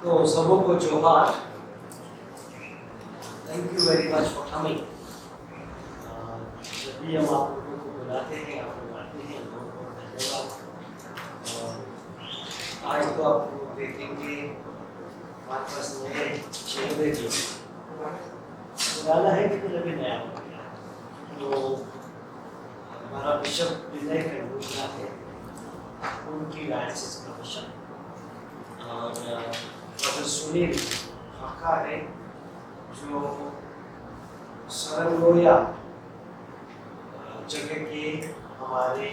तो सबों को जोहार। Thank you very much for coming. जब भी हम आप लोगों को बुलाते हैं, आप लोग आते हैं, बहुत बहुत धन्यवाद। आज तो आप लोग देखेंगे हमारे पास नए चेहरे भी पुराना है लेकिन अभी नया हो गया। तो हमारा बिशप विनय खंडूरिया है, उनकी डायसिस का बिशप, और डॉक्टर सुनील खाका है जो सरंगोया जगह के हमारे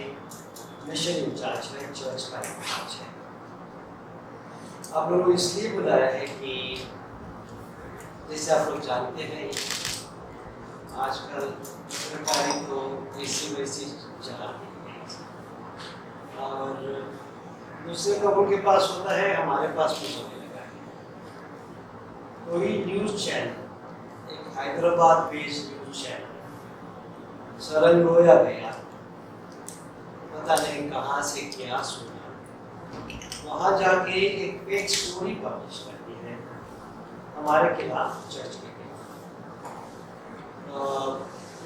मिशन इंचार्ज है, चर्च का इंचार्ज है। आप लोगों को इसलिए बुलाया है कि जैसे आप लोग जानते हैं आजकल सरकारी तो ऐसी वैसी चलाती है, और दूसरे लोगों के पास होता है, हमारे पास भी होने लगा है। कोई न्यूज़ चैनल, एक हैदराबाद बेस्ड न्यूज़ चैनल सरंगोया गया, पता नहीं कहाँ से क्या सुना, वहाँ जाके एक फेक स्टोरी पब्लिश कर दी है हमारे खिलाफ, चर्च के खिलाफ।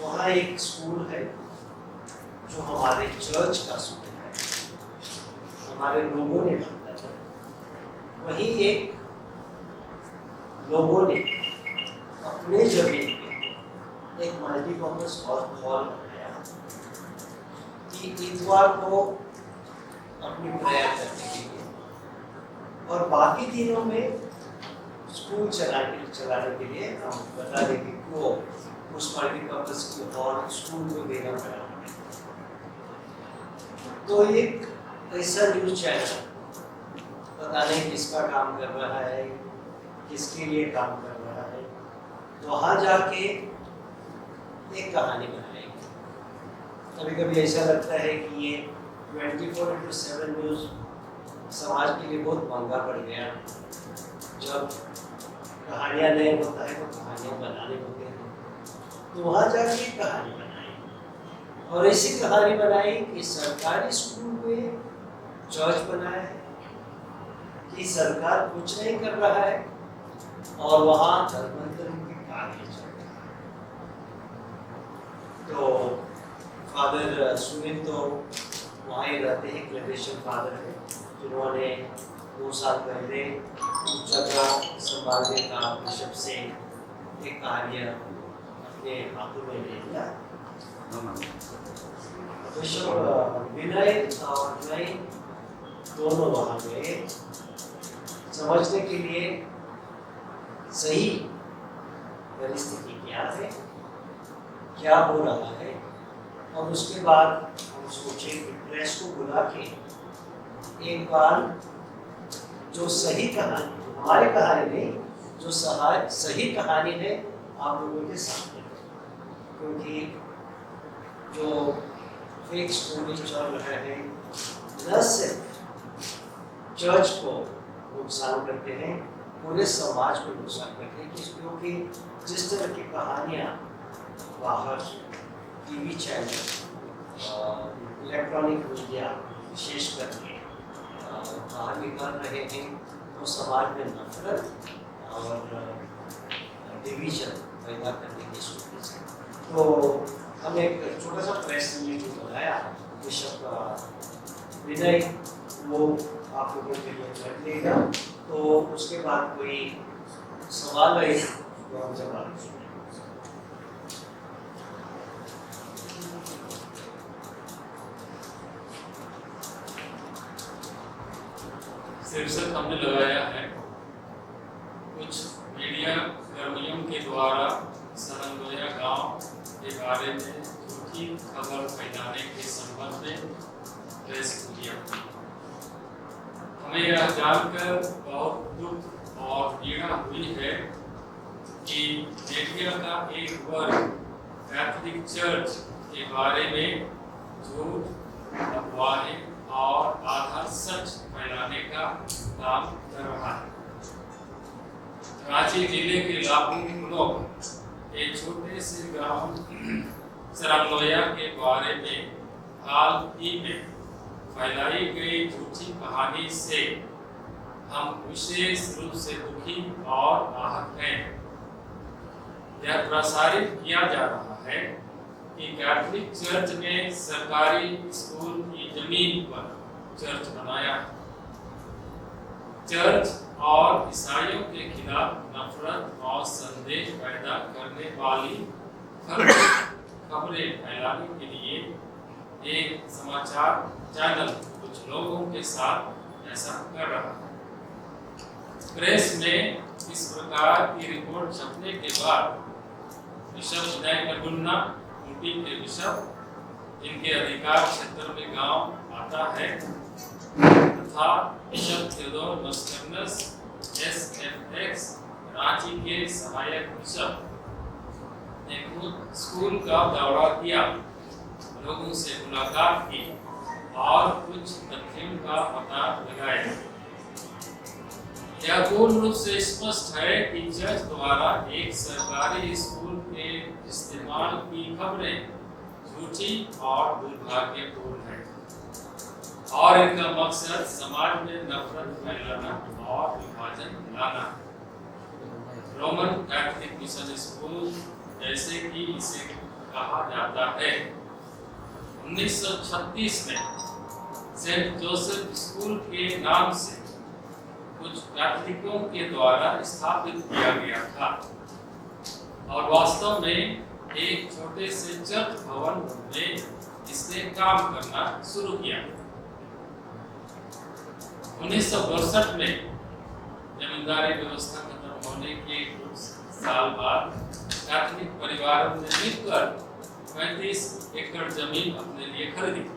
वहाँ एक स्कूल है जो हमारे चर्च का स्कूल है, हमारे लोगों ने बनाया था। वहीं एक लोगों ने अपने जमीन पे एक मल्टीपर्पज हॉल बनाया कि इतवार को अपनी प्रेयर करने के लिए, और बाकी दिनों में स्कूल चलाने के लिए हम बता दें कि क्यों उस मल्टीपर्पज की हॉल स्कूल को देना पड़ा। तो एक ऐसा न्यूज़ चैनल पता नहीं किसका काम कर रहा है, किसके लिए काम कर रहा है, वहाँ जाके एक कहानी बनाएगी। कभी कभी ऐसा लगता है कि ये 24/7 न्यूज़ समाज के लिए बहुत महंगा पड़ गया। जब कहानियाँ नहीं होता है तो कहानियाँ बनाने होते हैं, तो वहाँ जाके कहानी बनाई, और ऐसी कहानी बनाई कि सरकारी स्कूल में चर्च बनाया है, कि सरकार कुछ नहीं कर रहा है और वहाँ धर्मांतरण के कार्य चल रहा है। तो फादर सुनील तो वहाँ ही रहते हैं, ग्रेजुएशन फादर है, जिन्होंने 2 साल पहले उस जगह संभालने का बिशप से एक कार्य अपने हाथों में ले लिया। बिशप विनय और मैं दोनों वहाँ गए समझने के लिए सही परिस्थिति क्या है, क्या हो रहा है, और उसके बाद हम सोचे कि प्रेस को बुला के एक बार जो सही कहानी, हमारी कहानी नहीं, जो सही कहानी है आप लोगों के सामने, क्योंकि जो फेक स्टोरी चल रहे हैं न सिर्फ चर्च को नुकसान करते हैं, पूरे समाज को नुकसान करते हैं, क्योंकि जिस तरह की कहानियाँ बाहर टीवी चैनल, इलेक्ट्रॉनिक मीडिया विशेष करके बाहर निकाल रहे हैं, तो समाज में नफरत और डिवीजन पैदा करने की सोच है। तो हमने एक छोटा सा प्रेस मीटिंग बनाया, बिशप विनय वो आप लोगों के लिए कर लेगा, तो उसके बाद कोई सवाल है तो हम जवाब देंगे। शीर्षक हमने लगाया है, कुछ मीडिया कर्मियों के द्वारा सरंगोया गांव के बारे में झूठी खबर फैलाने के संबंध में प्रेस मीडिया। हमें यह जानकर बहुत दुख और पीड़ा हुई है कि मीडिया का एक वर्ग कैथोलिक चर्च के बारे में झूठ, अफवाहें और आधा सच फैलाने का काम कर रहा है। रांची जिले के लाखों लोग एक छोटे से गांव सरंगोया के बारे में हाल ही में फैलाई गई झूठी कहानी से हम विशेष रूप से दुखी और आहत हैं। यह प्रसारित किया जा रहा है कि कैथोलिक चर्च ने सरकारी स्कूल की जमीन पर चर्च बनाया। चर्च और ईसाइयों के खिलाफ नफरत और संदेश पैदा करने वाली खबरें फैलाने के लिए एक समाचार चैनल कुछ लोगों के साथ ऐसा कर रहा है। प्रेस में इस प्रकार की रिपोर्ट छपने के बाद बिशप नैगुन्ना ऊटी के बिशप, जिनके अधिकार क्षेत्र में गांव आता है, तथा bishop Theodore Mascarenhas SFX Ranchi के सहायक बिशप ने स्कूल का दौरा किया, लोगों से मुलाकात की और कुछ तथ्यों का पता लगाया। यह पूर्ण रूप से स्पष्ट है कि चर्च द्वारा एक सरकारी स्कूल के इस्तेमाल की खबरें झूठी और दुर्भाग्यपूर्ण है और इनका मकसद समाज में नफरत फैलाना और विभाजन लाना। रोमन कैथोलिक मिशन स्कूल, जैसे कि इसे कहा जाता है, 1936 में सेंट जोसेफ स्कूल के नाम से कुछ कैथोलिकों के द्वारा स्थापित किया गया था और वास्तव में एक छोटे से चर्च भवन में इसने काम करना शुरू किया। 1962 में जमींदारी व्यवस्था खत्म होने के कुछ साल बाद कैथोलिक परिवारों ने मिलकर 35 एकड़ जमीन अपने लिए खरीदी।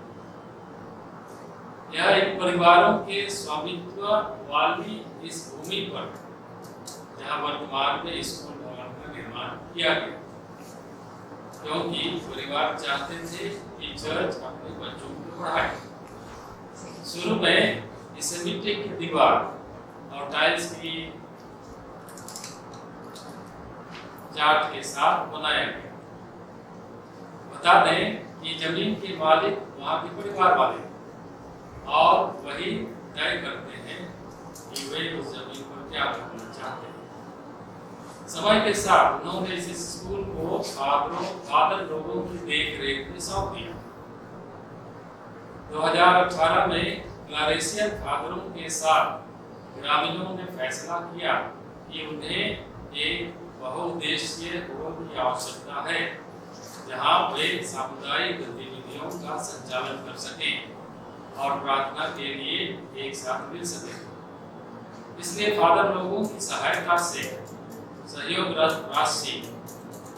यह एक परिवारों के स्वामित्व वाली इस भूमि पर, जहां वर्तमान में स्कूल भवन का निर्माण किया गया, क्योंकि परिवार चाहते थे कि चर्च अपने बच्चों को पढ़ाए। शुरू में इसे मिट्टी की दीवार और टाइल्स की चाट के साथ बनाया गया। बता दें कि जमीन के मालिक वहां के परिवार वाले और वही तय करते हैं कि वे उस जमीन पर क्या करना चाहते हैं। समय के साथ उन्होंने इस स्कूल को फादर लोगों की देख-रेख में सौंप दिया। 2018 में क्लारेसियन फादरों के साथ ग्रामीणों ने फैसला किया कि उन्हें एक बहुउद्देशीय हॉल की आवश्यकता है, जहां वे सामुदायिक गतिविधियों का संचालन कर सकें और प्रार्थना के लिए एक साथ मिल सकें। इसलिए फादर लोगों की सहायता से, सहयोग राशि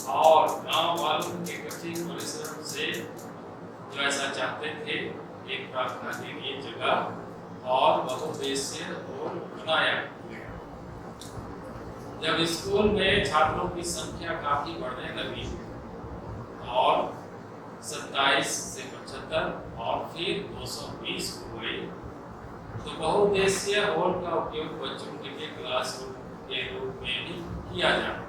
और गांव वालों के कठिन परिश्रम से, जो ऐसा चाहते थे, एक प्रार्थना के लिए जगह और बहुउद्देशीय हॉल बनाया गया। जब स्कूल में छात्रों की संख्या काफी बढ़ने लगी और 27 से 75 और फिर 220 हुए, तो बहुउद्देशीय हॉल का उपयोग बच्चों के लिए क्लासरूम के रूप में भी किया जाए।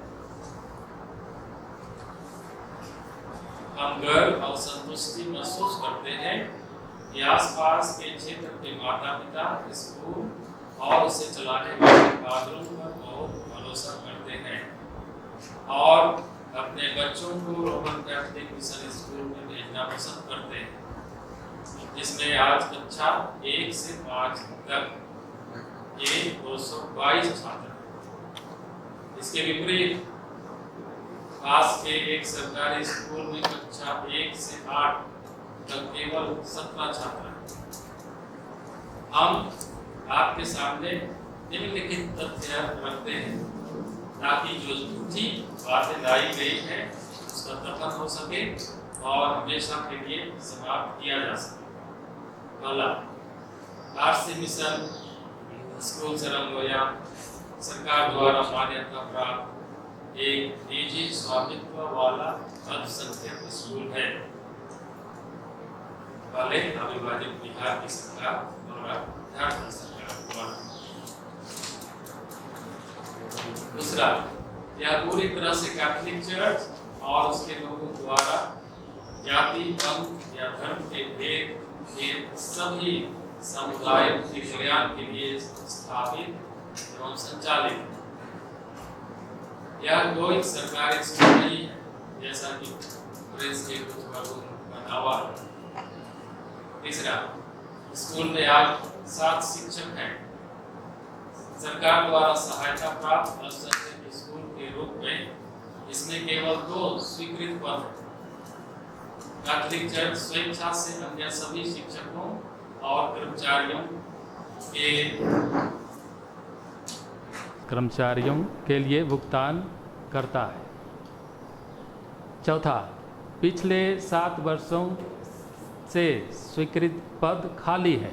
हम गर्व और संतुष्टि महसूस करते हैं कि आसपास के क्षेत्र के माता-पिता स्कूल और उसे चलाने वाले फादरों पर बहुत भरोसा करते हैं और अपने बच्चों को रोमन कैथोलिक मिशन स्कूल में भेजना पसंद करते हैं, जिसमें आज कक्षा 1 से 5 तक ये 222 छात्र हैं। इसके विपरीत पास के एक सरकारी स्कूल में कक्षा 1 से 8 तक केवल 17 छात्र हैं। हम आपके सामने निम्नलिखित तथ्य रखते हैं ताकि जो झूठी बातें लाई गई है उसका दफन हो सके और हमेशा के लिए समाप्त किया जा सके। पहला, आरसी मिशन स्कूल सरंगोया सरकार द्वारा मान्यता प्राप्त एक निजी स्वामित्व वाला अल्पसंख्यक स्कूल है। पहले अविभाजित बिहार की सरकार द्वारा झारखंड सरकार द्वारा। दूसरा, यह पूरी तरह से कैथोलिक चर्च और उसके लोगों द्वारा जाति, पंथ या धर्म के भेद के सभी समुदाय के कल्याण के लिए स्थापित एवं संचालित। यह कोई सरकारी स्कूल नहीं है, जैसा कि प्रेस के कुछ वर्गों का दावा है। तीसरा, स्कूल में आज 7 शिक्षक हैं। सरकार द्वारा सहायता प्राप्त अल्पसंख्यक स्कूल के रूप में इसमें केवल 2 स्वीकृत पद हैं। कैथोलिक चर्च स्वेच्छा से अन्य सभी शिक्षकों और कर्मचारियों के लिए भुगतान करता है। चौथा, पिछले 7 वर्षों से स्वीकृत पद खाली है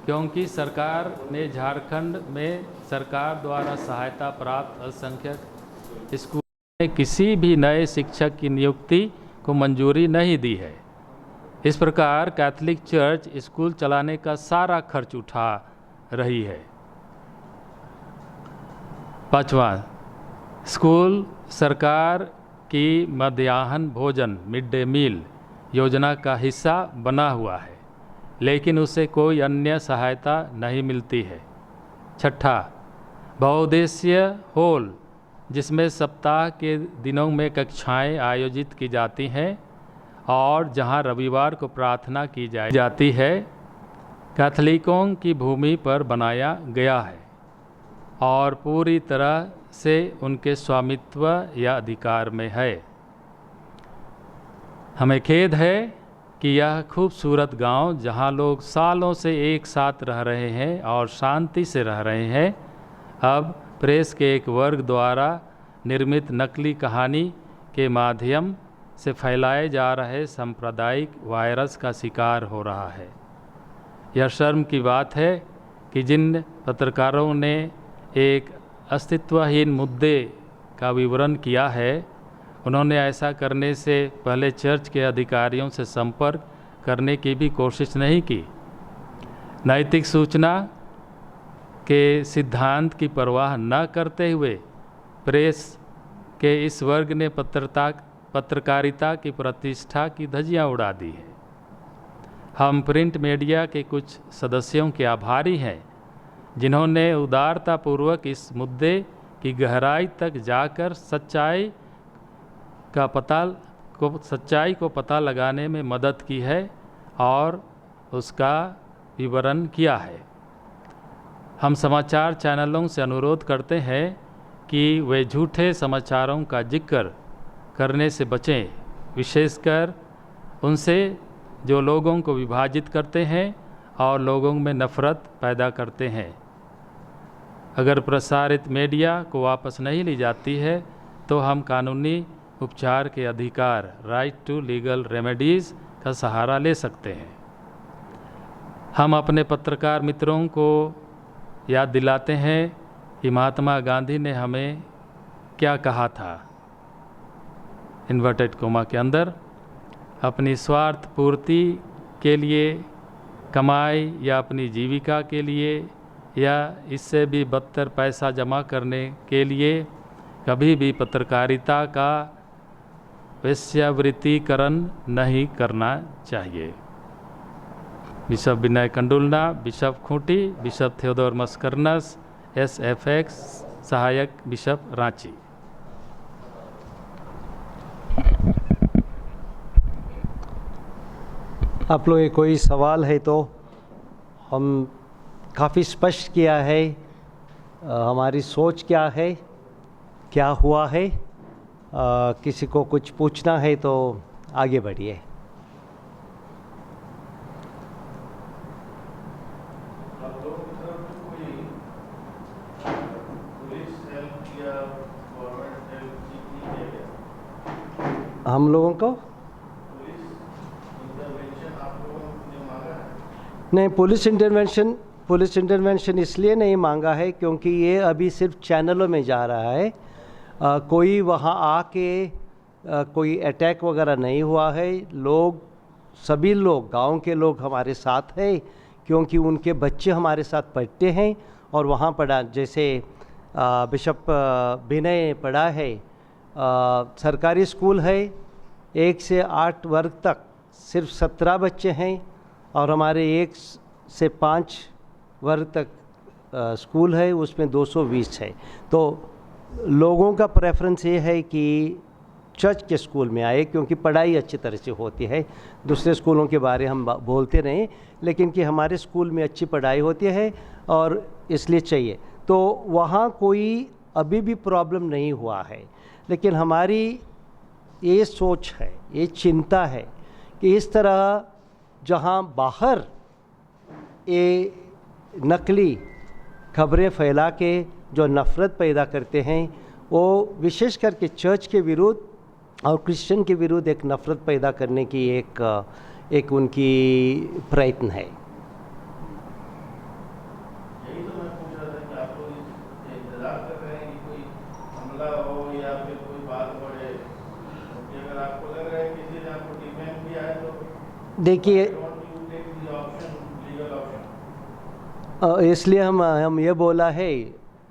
क्योंकि सरकार ने झारखंड में सरकार द्वारा सहायता प्राप्त अल्पसंख्यक स्कूल में किसी भी नए शिक्षक की नियुक्ति को मंजूरी नहीं दी है। इस प्रकार कैथोलिक चर्च स्कूल चलाने का सारा खर्च उठा रही है। पांचवा, स्कूल सरकार की मध्याह्न भोजन मिड डे मील योजना का हिस्सा बना हुआ है, लेकिन उसे कोई अन्य सहायता नहीं मिलती है। छठा, बहुउद्देशीय हॉल जिसमें सप्ताह के दिनों में कक्षाएं आयोजित की जाती हैं और जहां रविवार को प्रार्थना की जाती है, कैथोलिकों की भूमि पर बनाया गया है और पूरी तरह से उनके स्वामित्व या अधिकार में है। हमें खेद है कि यह खूबसूरत गांव जहां लोग सालों से एक साथ रह रहे हैं और शांति से रह रहे हैं, अब प्रेस के एक वर्ग द्वारा निर्मित नकली कहानी के माध्यम से फैलाए जा रहे सांप्रदायिक वायरस का शिकार हो रहा है। यह शर्म की बात है कि जिन पत्रकारों ने एक अस्तित्वहीन मुद्दे का विवरण किया है, उन्होंने ऐसा करने से पहले चर्च के अधिकारियों से संपर्क करने की भी कोशिश नहीं की। नैतिक सूचना के सिद्धांत की परवाह न करते हुए प्रेस के इस वर्ग ने पत्रकारिता की प्रतिष्ठा की धज्जियां उड़ा दी है। हम प्रिंट मीडिया के कुछ सदस्यों के आभारी हैं जिन्होंने उदारतापूर्वक इस मुद्दे की गहराई तक जाकर सच्चाई को पता लगाने में मदद की है और उसका विवरण किया है। हम समाचार चैनलों से अनुरोध करते हैं कि वे झूठे समाचारों का जिक्र करने से बचें, विशेषकर उनसे जो लोगों को विभाजित करते हैं और लोगों में नफरत पैदा करते हैं। अगर प्रसारित मीडिया को वापस नहीं ली जाती है तो हम कानूनी उपचार के अधिकार राइट टू लीगल रेमेडीज़ का सहारा ले सकते हैं। हम अपने पत्रकार मित्रों को याद दिलाते हैं कि महात्मा गांधी ने हमें क्या कहा था, इन्वर्टेड कोमा के अंदर, अपनी स्वार्थ पूर्ति के लिए, कमाई या अपनी जीविका के लिए या इससे भी बदतर पैसा जमा करने के लिए कभी भी पत्रकारिता का वेश्यावृत्तिकरण नहीं करना चाहिए। Bishop Vinay Kandulna, bishop Khunti, bishop Theodore Mascarenhas, SFX सहायक बिशप रांची। आप लोगों के कोई सवाल है तो हम काफ़ी स्पष्ट किया है हमारी सोच क्या है, क्या हुआ है। किसी को कुछ पूछना है तो आगे बढ़िए। हम लोगों को नहीं, पुलिस इंटरवेंशन इसलिए नहीं मांगा है क्योंकि ये अभी सिर्फ चैनलों में जा रहा है। कोई वहाँ आके कोई अटैक वगैरह नहीं हुआ है। सभी लोग, गांव के लोग हमारे साथ हैं क्योंकि उनके बच्चे हमारे साथ पढ़ते हैं और वहाँ पढ़ा, जैसे बिशप विनय पढ़ा है, सरकारी स्कूल है, 1 से 8 वर्ग तक सिर्फ 17 बच्चे हैं और हमारे से 5 वर्ग तक स्कूल है, उसमें 220 है। तो लोगों का प्रेफरेंस ये है कि चर्च के स्कूल में आए, क्योंकि पढ़ाई अच्छी तरह से होती है। दूसरे स्कूलों के बारे हम बोलते नहीं, लेकिन कि हमारे स्कूल में अच्छी पढ़ाई होती है और इसलिए चाहिए। तो वहाँ कोई अभी भी प्रॉब्लम नहीं हुआ है, लेकिन हमारी ये सोच है, ये चिंता है कि इस तरह जहाँ बाहर ये नकली खबरें फैला के जो नफ़रत पैदा करते हैं, वो विशेष करके चर्च के विरुद्ध और क्रिश्चियन के विरुद्ध एक नफ़रत पैदा करने की एक उनकी प्रयत्न है। यही तो मैं पूछ रहा था कि आप लोग इंतजार कर रहे हैं कि कोई हमला हो या फिर कोई बात बढ़े, क्योंकि अगर आपको लग रहा है कि किसी ने आपको डिफेंड किया है तो देखिए, इसलिए हम ये बोला है,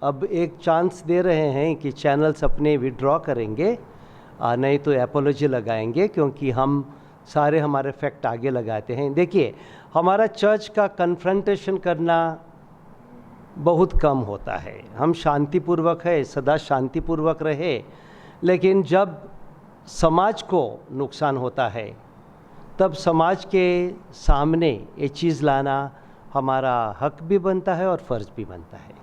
अब एक चांस दे रहे हैं कि चैनल्स अपने विड्रॉ करेंगे, नहीं तो एपोलॉजी लगाएंगे, क्योंकि हम सारे हमारे फैक्ट आगे लगाते हैं। देखिए, हमारा चर्च का कन्फ्रंटेशन करना बहुत कम होता है। हम शांतिपूर्वक है, सदा शांतिपूर्वक रहे, लेकिन जब समाज को नुकसान होता है तब समाज के सामने ये चीज़ लाना हमारा हक भी बनता है और फ़र्ज भी बनता है।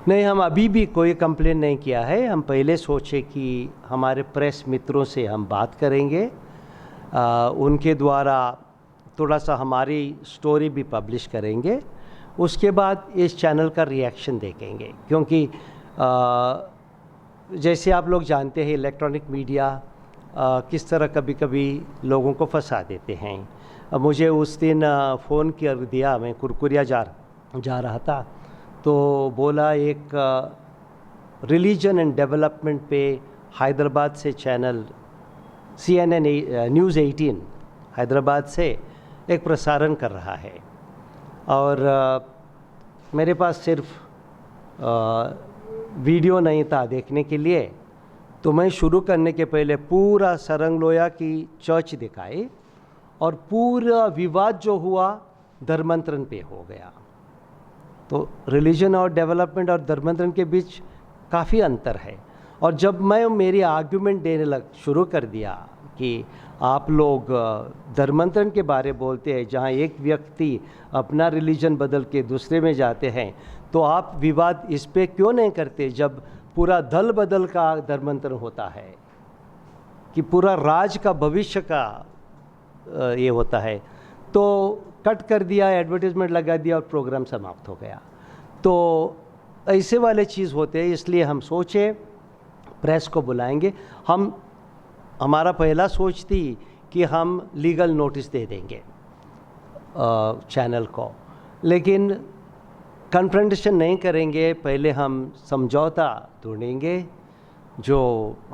नहीं, हम अभी भी कोई कंप्लेन नहीं किया है। हम पहले सोचे कि हमारे प्रेस मित्रों से हम बात करेंगे, उनके द्वारा थोड़ा सा हमारी स्टोरी भी पब्लिश करेंगे, उसके बाद इस चैनल का रिएक्शन देखेंगे। क्योंकि जैसे आप लोग जानते हैं, इलेक्ट्रॉनिक मीडिया किस तरह कभी कभी लोगों को फंसा देते हैं। मुझे उस दिन फ़ोन कर दिया, मैं कुरकुरिया जा रहा था, तो बोला एक रिलीजन एंड डेवलपमेंट पे हैदराबाद से चैनल CNN न्यूज़ 18 हैदराबाद से एक प्रसारण कर रहा है, और मेरे पास सिर्फ वीडियो नहीं था देखने के लिए, तो मैं शुरू करने के पहले पूरा सरंग लोया की चर्च दिखाई, और पूरा विवाद जो हुआ धर्मांतरण पे हो गया। तो रिलीजन और डेवलपमेंट और धर्मांतरण के बीच काफ़ी अंतर है। और जब मैं मेरी आर्ग्यूमेंट देने शुरू कर दिया कि आप लोग धर्मांतरण के बारे बोलते हैं, जहाँ एक व्यक्ति अपना रिलीजन बदल के दूसरे में जाते हैं, तो आप विवाद इस पे क्यों नहीं करते जब पूरा दल बदल का धर्मांतरण होता है, कि पूरा राज का भविष्य का ये होता है। तो कट कर दिया, एडवर्टीजमेंट लगा दिया और प्रोग्राम समाप्त हो गया। तो ऐसे वाले चीज़ होते हैं, इसलिए हम सोचे प्रेस को बुलाएंगे। हमारा पहला सोच थी कि हम लीगल नोटिस दे देंगे चैनल को, लेकिन कन्फ्रंटेशन नहीं करेंगे, पहले हम समझौता ढूंढेंगे जो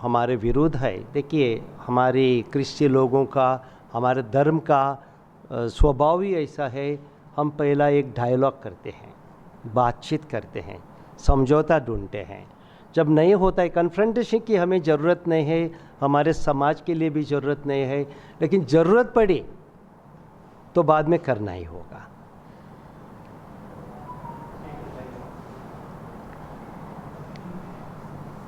हमारे विरुद्ध है। देखिए, हमारे क्रिश्चियन लोगों का, हमारे धर्म का स्वभाव ही ऐसा है, हम पहला एक डायलॉग करते हैं, बातचीत करते हैं, समझौता ढूंढते हैं। जब नहीं होता है, कन्फ्रंटेशन की हमें ज़रूरत नहीं है, हमारे समाज के लिए भी ज़रूरत नहीं है, लेकिन ज़रूरत पड़ी तो बाद में करना ही होगा।